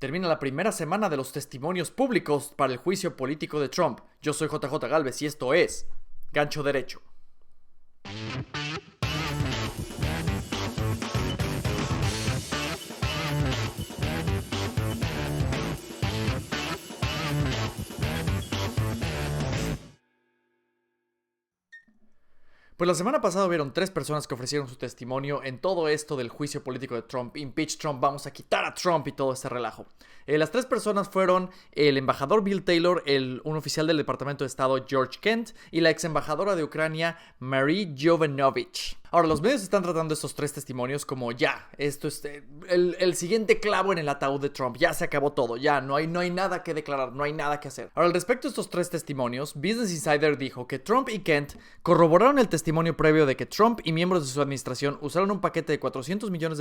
Termina la primera semana de los testimonios públicos para el juicio político de Trump. Yo soy JJ Galvez y esto es Gancho, Derecho. Pues la semana pasada hubieron 3 personas que ofrecieron su testimonio en todo esto del juicio político de Trump. Impeach Trump, vamos a quitar a Trump y todo este relajo. Las 3 personas fueron el embajador Bill Taylor, un oficial del Departamento de Estado George Kent y la ex embajadora de Ucrania Marie Jovanovich. Ahora, los medios están tratando estos 3 testimonios como ya, esto es el siguiente clavo en el ataúd de Trump, ya se acabó todo, ya no hay nada que declarar, no hay nada que hacer. Ahora, al respecto de estos 3 testimonios, Business Insider dijo que Trump y Kent corroboraron el testimonio previo de que Trump y miembros de su administración usaron un paquete de $400 millones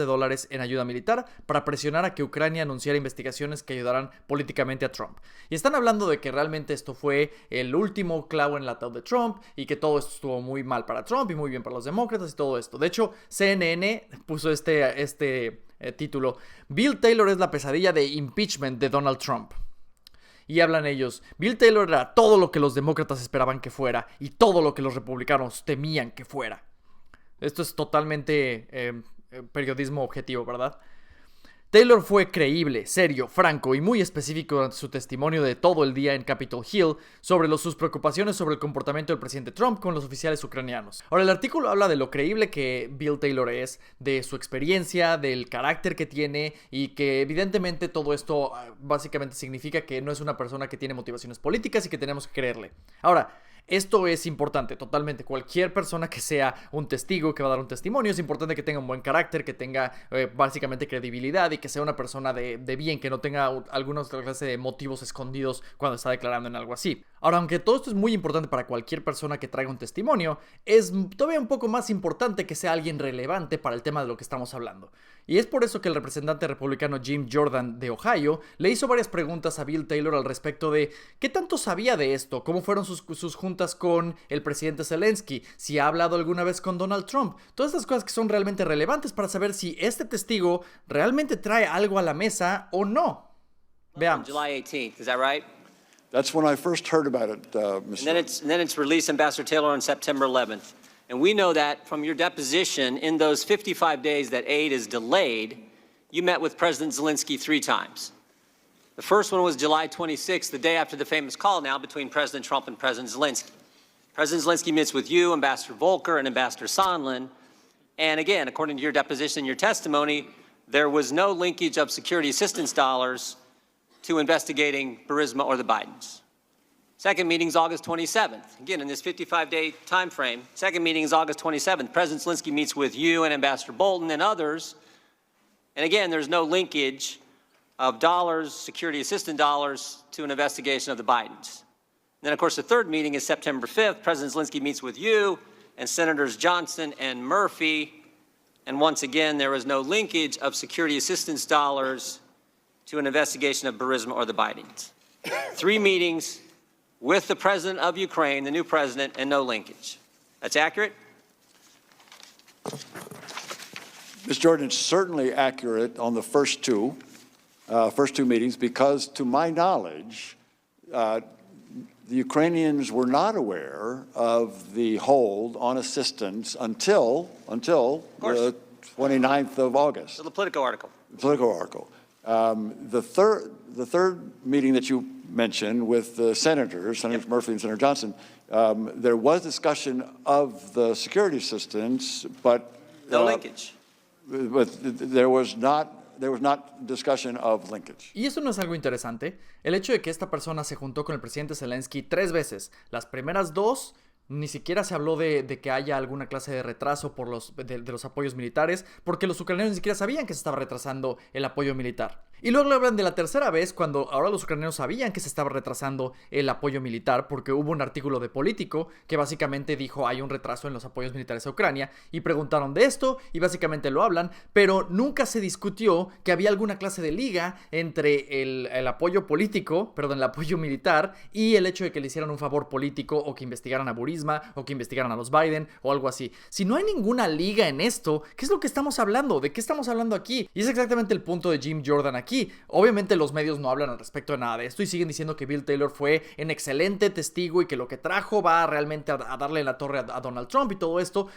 en ayuda militar para presionar a que Ucrania anunciara investigaciones que ayudaran políticamente a Trump. Y están hablando de que realmente esto fue el último clavo en el ataúd de Trump y que todo esto estuvo muy mal para Trump y muy bien para los demócratas y todo esto. De hecho, CNN puso este título: Bill Taylor es la pesadilla de impeachment de Donald Trump. Y hablan ellos: Bill Taylor era todo lo que los demócratas esperaban que fuera y todo lo que los republicanos temían que fuera. Esto es totalmente periodismo objetivo, ¿verdad? Taylor fue creíble, serio, franco y muy específico durante su testimonio de todo el día en Capitol Hill sobre sus preocupaciones sobre el comportamiento del presidente Trump con los oficiales ucranianos. Ahora, el artículo habla de lo creíble que Bill Taylor es, de su experiencia, del carácter que tiene y que evidentemente todo esto básicamente significa que no es una persona que tiene motivaciones políticas y que tenemos que creerle. Ahora, esto es importante, totalmente. Cualquier persona que sea un testigo, que va a dar un testimonio, es importante que tenga un buen carácter, que tenga básicamente credibilidad y que sea una persona de bien, que no tenga alguna clase de motivos escondidos cuando está declarando en algo así. Ahora, aunque todo esto es muy importante para cualquier persona que traiga un testimonio, es todavía un poco más importante que sea alguien relevante para el tema de lo que estamos hablando. Y es por eso que el representante republicano Jim Jordan de Ohio le hizo varias preguntas a Bill Taylor al respecto de qué tanto sabía de esto, cómo fueron sus juntas con el presidente Zelensky, si ha hablado alguna vez con Donald Trump. Todas estas cosas que son realmente relevantes para saber si este testigo realmente trae algo a la mesa o no. Veamos. July 18th, is that right? That's when I first heard about it, Mr. And then it's released, Ambassador Taylor, on September 11th. And we know that from your deposition, in those 55 days that aid is delayed, you met with President Zelensky 3 times. The first one was July 26th, the day after the famous call now between President Trump and President Zelensky. President Zelensky meets with you, Ambassador Volker, and Ambassador Sondland. And again, according to your deposition and your testimony, there was no linkage of security assistance dollars to investigating Burisma or the Bidens. Second meeting is August 27th. Again, in this 55-day time frame, second meeting is August 27th. President Zelensky meets with you and Ambassador Bolton and others. And again, there's no linkage of dollars, security assistance dollars, to an investigation of the Bidens. And then, of course, the third meeting is September 5th. President Zelensky meets with you and Senators Johnson and Murphy. And once again, there was no linkage of security assistance dollars to an investigation of Burisma or the Bidens. 3 meetings with the president of Ukraine, the new president, and no linkage. That's accurate? Ms. Jordan, it's certainly accurate on the first two meetings because, to my knowledge, the Ukrainians were not aware of the hold on assistance until the 29th of August. So the Politico article. The Politico article. The third meeting that you mentioned with the Senators Murphy and Senator Johnson, there was discussion of the security assistance, but no linkage. But there was not discussion of linkage. Y eso no es algo interesante. El hecho de que esta persona se juntó con el presidente Zelensky 3 veces. Las primeras 2 ni siquiera se habló de que haya alguna clase de retraso por de los apoyos militares, porque los ucranianos ni siquiera sabían que se estaba retrasando el apoyo militar. Y luego le hablan de la tercera vez, cuando ahora los ucranianos sabían que se estaba retrasando el apoyo militar, porque hubo un artículo de Político que básicamente dijo hay un retraso en los apoyos militares a Ucrania, y preguntaron de esto, y básicamente lo hablan, pero nunca se discutió que había alguna clase de liga entre el apoyo político, perdón, el apoyo militar, y el hecho de que le hicieran un favor político, o que investigaran a Burisma, o que investigaran a los Biden, o algo así. Si no hay ninguna liga en esto, ¿qué es lo que estamos hablando? ¿De qué estamos hablando aquí? Y es exactamente el punto de Jim Jordan aquí. aquí. Obviamente los medios no hablan al respecto de nada de esto y siguen diciendo que Bill Taylor fue un excelente testigo y que lo que trajo va realmente a darle en la torre a Donald Trump y todo esto.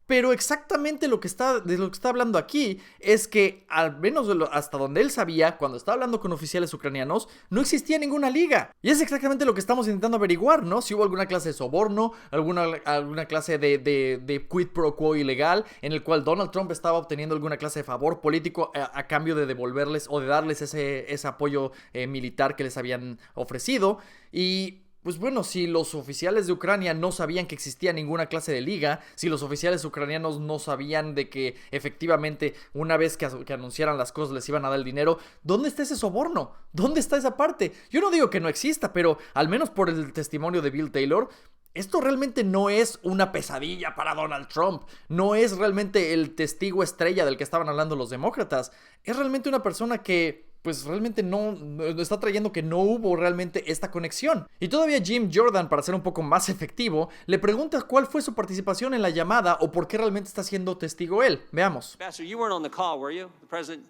Pero exactamente de lo que está hablando aquí es que, al menos hasta donde él sabía, cuando estaba hablando con oficiales ucranianos, no existía ninguna liga. Y es exactamente lo que estamos intentando averiguar, ¿no? Si hubo alguna clase de soborno, alguna clase de quid pro quo ilegal, en el cual Donald Trump estaba obteniendo alguna clase de favor político a cambio de devolverles o de darles ese apoyo militar que les habían ofrecido. Y pues bueno, si los oficiales de Ucrania no sabían que existía ninguna clase de liga, si los oficiales ucranianos no sabían de que efectivamente una vez que anunciaran las cosas les iban a dar el dinero, ¿dónde está ese soborno? ¿Dónde está esa parte? Yo no digo que no exista, pero al menos por el testimonio de Bill Taylor, esto realmente no es una pesadilla para Donald Trump, no es realmente el testigo estrella del que estaban hablando los demócratas, es realmente una persona que pues realmente no está trayendo que no hubo realmente esta conexión. Y todavía Jim Jordan, para ser un poco más efectivo, le pregunta cuál fue su participación en la llamada o por qué realmente está siendo testigo él. Veamos. Ambassador, you weren't on the call, were you?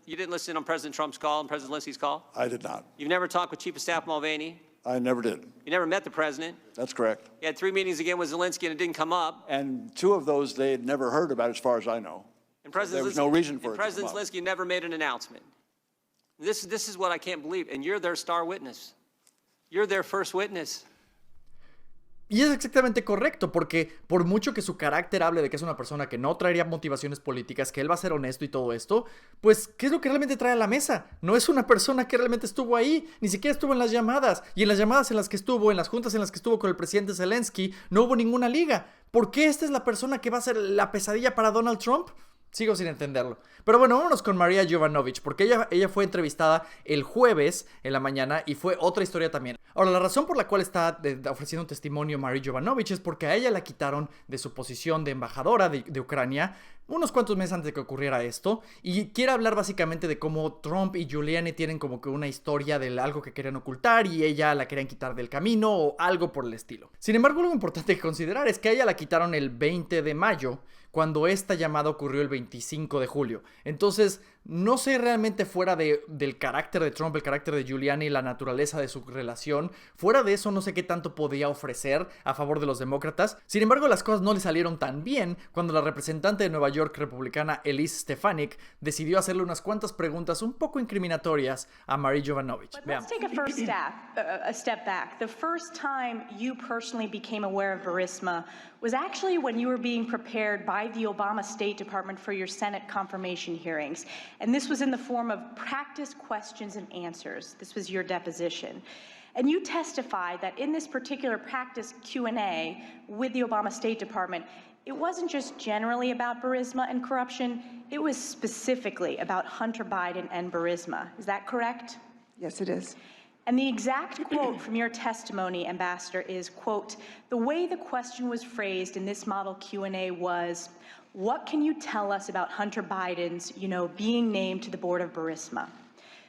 You didn't listen on President Trump's call and President Zelensky's call? I did not. You've never talked with Chief of Staff Mulvaney? I never did. You never met the president? That's correct. You had 3 meetings again with Zelensky and it didn't come up. And 2 of those they had never heard about as far as I know. And So there was no reason for it to come President up. Zelensky never made an announcement. This is what I can't believe. And you're their star witness. You're their first witness. Y es exactamente correcto, porque por mucho que su carácter hable de que es una persona que no traería motivaciones políticas, que él va a ser honesto y todo esto, pues, ¿qué es lo que realmente trae a la mesa? No es una persona que realmente estuvo ahí, ni siquiera estuvo en las llamadas. Y en las llamadas en las que estuvo, en las juntas en las que estuvo con el presidente Zelensky, no hubo ninguna liga. ¿Por qué esta es la persona que va a ser la pesadilla para Donald Trump? Sigo sin entenderlo. Pero bueno, vámonos con Maria Jovanovic, porque ella fue entrevistada el jueves en la mañana y fue otra historia también. Ahora, la razón por la cual está ofreciendo un testimonio Maria Jovanovic es porque a ella la quitaron de su posición de embajadora de Ucrania unos cuantos meses antes de que ocurriera esto, y quiere hablar básicamente de cómo Trump y Giuliani tienen como que una historia de algo que querían ocultar y ella la querían quitar del camino o algo por el estilo. Sin embargo, algo importante que considerar es que a ella la quitaron el 20 de mayo, cuando esta llamada ocurrió el 25 de julio. Entonces, no sé realmente fuera del carácter de Trump, el carácter de Giuliani, la naturaleza de su relación. Fuera de eso, no sé qué tanto podía ofrecer a favor de los demócratas. Sin embargo, las cosas no le salieron tan bien cuando la representante de Nueva York republicana Elise Stefanik decidió hacerle unas cuantas preguntas un poco incriminatorias a Maria Jovanovic. Let's take a step back. The first time you personally became aware of Burisma was actually when you were being prepared by the Obama State Department for your Senate confirmation hearings. And this was in the form of practice questions and answers. This was your deposition. And you testified that in this particular practice Q&A with the Obama State Department, it wasn't just generally about Burisma and corruption, it was specifically about Hunter Biden and Burisma. Is that correct? Yes, it is. And the exact quote from your testimony, Ambassador, is, quote, "The way the question was phrased in this model Q&A was, what can you tell us about Hunter Biden's, being named to the board of Burisma?"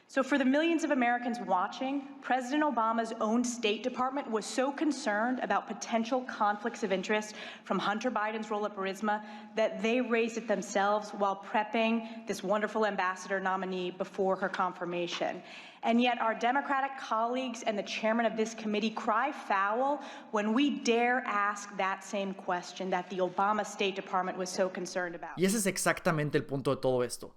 So for the millions of Americans watching, President Obama's own State Department was so concerned about potential conflicts of interest from Hunter Biden's role at Burisma that they raised it themselves while prepping this wonderful ambassador nominee before her confirmation. And yet our Democratic colleagues and the chairman of this committee cry foul when we dare ask that same question that the Obama State Department was so concerned about. Y ese es exactamente el punto de todo esto.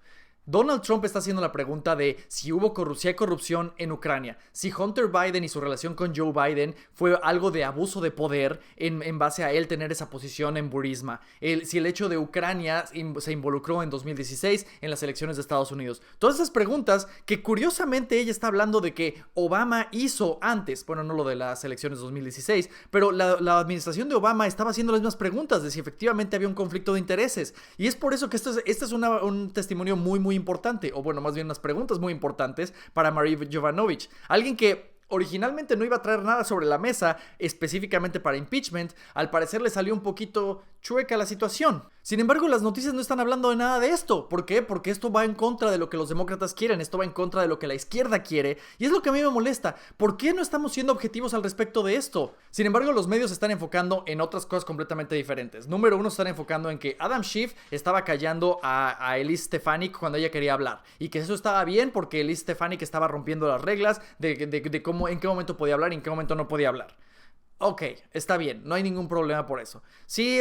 Donald Trump está haciendo la pregunta de si hay corrupción en Ucrania, si Hunter Biden y su relación con Joe Biden fue algo de abuso de poder en base a él tener esa posición en Burisma, si el hecho de Ucrania se involucró en 2016 en las elecciones de Estados Unidos. Todas esas preguntas que curiosamente ella está hablando de que Obama hizo antes, bueno, no lo de las elecciones de 2016, pero la administración de Obama estaba haciendo las mismas preguntas de si efectivamente había un conflicto de intereses. Y es por eso que este es un testimonio muy importante, o bueno, más bien unas preguntas muy importantes para Maria Jovanovic, alguien que originalmente no iba a traer nada sobre la mesa específicamente para impeachment. Al parecer le salió un poquito chueca la situación. Sin embargo, las noticias no están hablando de nada de esto. ¿Por qué? Porque esto va en contra de lo que los demócratas quieren, esto va en contra de lo que la izquierda quiere, y es lo que a mí me molesta. ¿Por qué no estamos siendo objetivos al respecto de esto? Sin embargo, los medios se están enfocando en otras cosas completamente diferentes. Número uno, están enfocando en que Adam Schiff estaba callando a Elise Stefanik cuando ella quería hablar, y que eso estaba bien porque Elise Stefanik estaba rompiendo las reglas de cómo, en qué momento podía hablar y en qué momento no podía hablar. Ok, está bien, no hay ningún problema por eso. Sí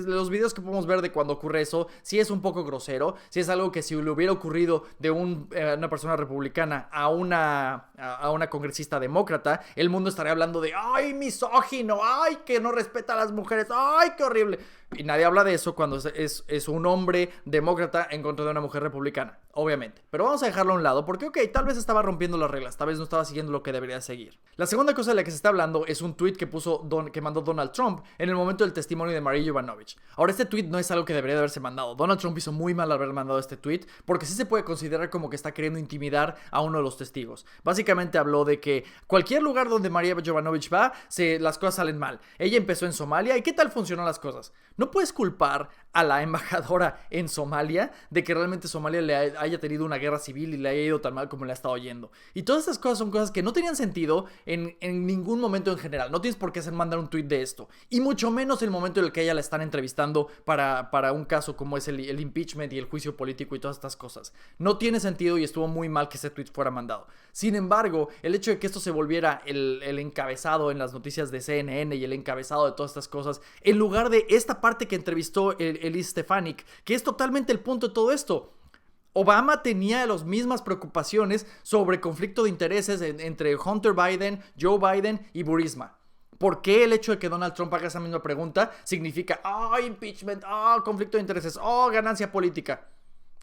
los videos que podemos ver de cuando ocurre eso, sí es un poco grosero, sí es algo que si le hubiera ocurrido de una persona republicana a una congresista demócrata, el mundo estaría hablando de ¡ay, misógino! ¡Ay, que no respeta a las mujeres! ¡Ay, qué horrible! Y nadie habla de eso cuando es un hombre demócrata en contra de una mujer republicana, obviamente. Pero vamos a dejarlo a un lado porque, ok, tal vez estaba rompiendo las reglas, tal vez no estaba siguiendo lo que debería seguir. La segunda cosa de la que se está hablando es un tweet que mandó Donald Trump en el momento del testimonio de Marie Yovanovitch. Ahora, este tweet no es algo que debería de haberse mandado. Donald Trump hizo muy mal al haber mandado este tweet porque sí se puede considerar como que está queriendo intimidar a uno de los testigos. Básicamente habló de que cualquier lugar donde Marie Yovanovitch va, las cosas salen mal. Ella empezó en Somalia y ¿qué tal funcionan las cosas? No puedes culpar a la embajadora en Somalia de que realmente Somalia le haya tenido una guerra civil y le haya ido tan mal como le ha estado yendo. Y todas estas cosas son cosas que no tenían sentido en ningún momento en general. No tienes por qué hacer mandar un tweet de esto. Y mucho menos el momento en el que ella la están entrevistando para un caso como es el impeachment y el juicio político y todas estas cosas. No tiene sentido y estuvo muy mal que ese tweet fuera mandado. Sin embargo, el hecho de que esto se volviera el encabezado en las noticias de CNN y el encabezado de todas estas cosas, en lugar de esta parte que entrevistó Elise Stefanik, que es totalmente el punto de todo esto. Obama tenía las mismas preocupaciones sobre conflicto de intereses entre Hunter Biden, Joe Biden y Burisma. ¿Por qué el hecho de que Donald Trump haga esa misma pregunta significa impeachment, conflicto de intereses, ganancia política?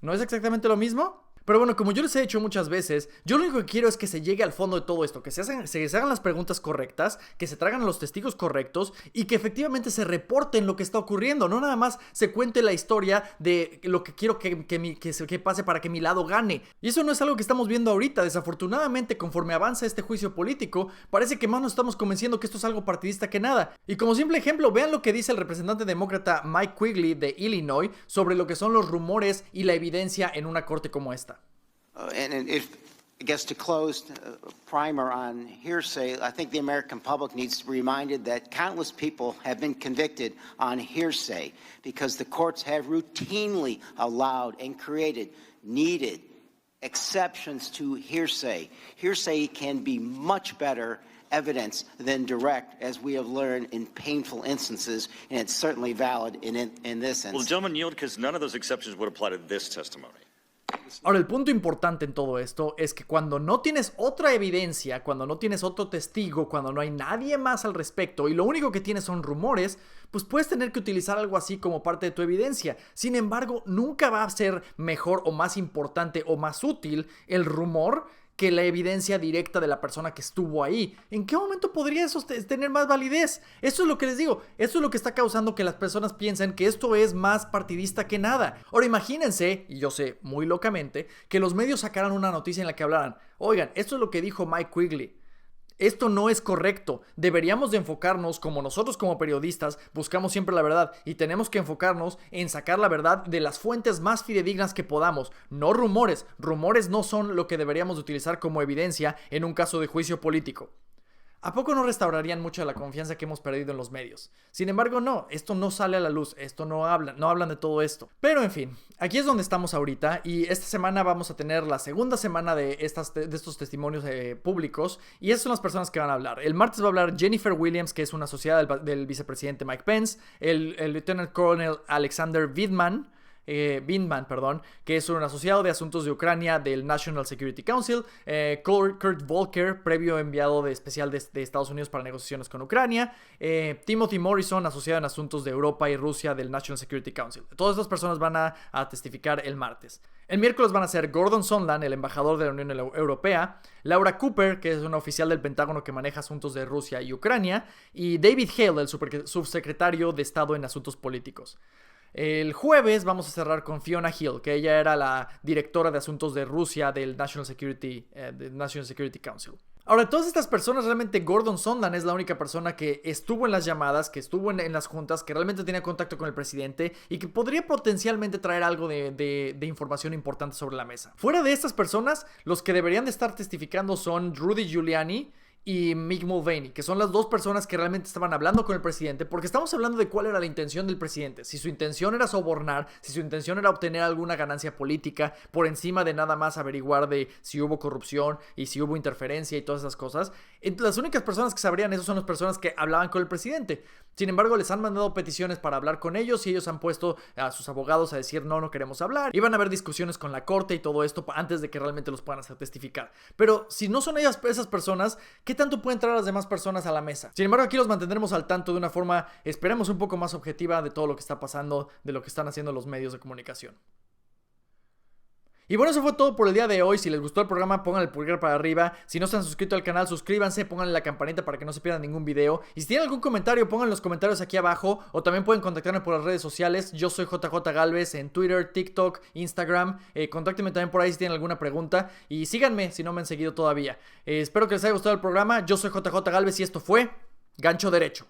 ¿No es exactamente lo mismo? Pero bueno, como yo les he dicho muchas veces, yo lo único que quiero es que se llegue al fondo de todo esto, que se hagan las preguntas correctas, que se traigan a los testigos correctos y que efectivamente se reporten lo que está ocurriendo, no nada más se cuente la historia de lo que quiero que pase para que mi lado gane. Y eso no es algo que estamos viendo ahorita. Desafortunadamente, conforme avanza este juicio político, parece que más nos estamos convenciendo que esto es algo partidista que nada. Y como simple ejemplo, vean lo que dice el representante demócrata Mike Quigley de Illinois sobre lo que son los rumores y la evidencia en una corte como esta. And if, I guess, to close, primer on hearsay, I think the American public needs to be reminded that countless people have been convicted on hearsay because the courts have routinely allowed and created needed exceptions to hearsay. Hearsay can be much better evidence than direct, as we have learned in painful instances, and it's certainly valid in this instance. Well, gentlemen, yield because none of those exceptions would apply to this testimony. Ahora, el punto importante en todo esto es que cuando no tienes otra evidencia, cuando no tienes otro testigo, cuando no hay nadie más al respecto y lo único que tienes son rumores, pues puedes tener que utilizar algo así como parte de tu evidencia. Sin embargo, nunca va a ser mejor o más importante o más útil el rumor que la evidencia directa de la persona que estuvo ahí. ¿En qué momento podría eso tener más validez? Eso es lo que les digo. Eso es lo que está causando que las personas piensen que esto es más partidista que nada. Ahora imagínense, y yo sé muy locamente, que los medios sacaran una noticia en la que hablaran: oigan, esto es lo que dijo Mike Quigley. Esto no es correcto. Deberíamos de enfocarnos, como nosotros como periodistas buscamos siempre la verdad, y tenemos que enfocarnos en sacar la verdad de las fuentes más fidedignas que podamos, no rumores. Rumores no son lo que deberíamos de utilizar como evidencia en un caso de juicio político. ¿A poco no restaurarían mucho de la confianza que hemos perdido en los medios? Sin embargo, no, esto no sale a la luz, no hablan de todo esto. Pero en fin, aquí es donde estamos ahorita y esta semana vamos a tener la segunda semana de estos testimonios públicos y esas son las personas que van a hablar. El martes va a hablar Jennifer Williams, que es una asociada del vicepresidente Mike Pence, el Lieutenant Colonel Alexander Vindman, que es un asociado de asuntos de Ucrania del National Security Council, Kurt Volker, previo enviado especial de Estados Unidos para negociaciones con Ucrania, Timothy Morrison, asociado en asuntos de Europa y Rusia del National Security Council. Todas estas personas van a testificar el martes. El miércoles van a ser Gordon Sondland, el embajador de la Unión Europea, Laura Cooper, que es una oficial del Pentágono que maneja asuntos de Rusia y Ucrania, y David Hale, el subsecretario de Estado en Asuntos Políticos. El jueves vamos a cerrar con Fiona Hill, que ella era la directora de asuntos de Rusia del National Security Council. Ahora, todas estas personas, realmente Gordon Sondland es la única persona que estuvo en las llamadas, que estuvo en las juntas, que realmente tenía contacto con el presidente y que podría potencialmente traer algo de información importante sobre la mesa. Fuera de estas personas, los que deberían de estar testificando son Rudy Giuliani y Mick Mulvaney, que son las dos personas que realmente estaban hablando con el presidente, porque estamos hablando de cuál era la intención del presidente. Si su intención era sobornar, si su intención era obtener alguna ganancia política por encima de nada más averiguar de si hubo corrupción y si hubo interferencia y todas esas cosas. Entonces, las únicas personas que sabrían eso son las personas que hablaban con el presidente. Sin embargo, les han mandado peticiones para hablar con ellos y ellos han puesto a sus abogados a decir no queremos hablar. Y van a haber discusiones con la corte y todo esto antes de que realmente los puedan hacer testificar. Pero si no son esas personas, ¿qué tanto pueden traer a las demás personas a la mesa? Sin embargo, aquí los mantendremos al tanto de una forma, esperemos, un poco más objetiva de todo lo que está pasando, de lo que están haciendo los medios de comunicación. Y bueno, eso fue todo por el día de hoy. Si les gustó el programa, pongan el pulgar para arriba. Si no se han suscrito al canal, suscríbanse, pónganle la campanita para que no se pierdan ningún video. Y si tienen algún comentario, pongan los comentarios aquí abajo. O también pueden contactarme por las redes sociales. Yo soy JJ Galvez en Twitter, TikTok, Instagram. Contáctenme también por ahí si tienen alguna pregunta. Y síganme si no me han seguido todavía. Espero que les haya gustado el programa. Yo soy JJ Galvez y esto fue Gancho Derecho.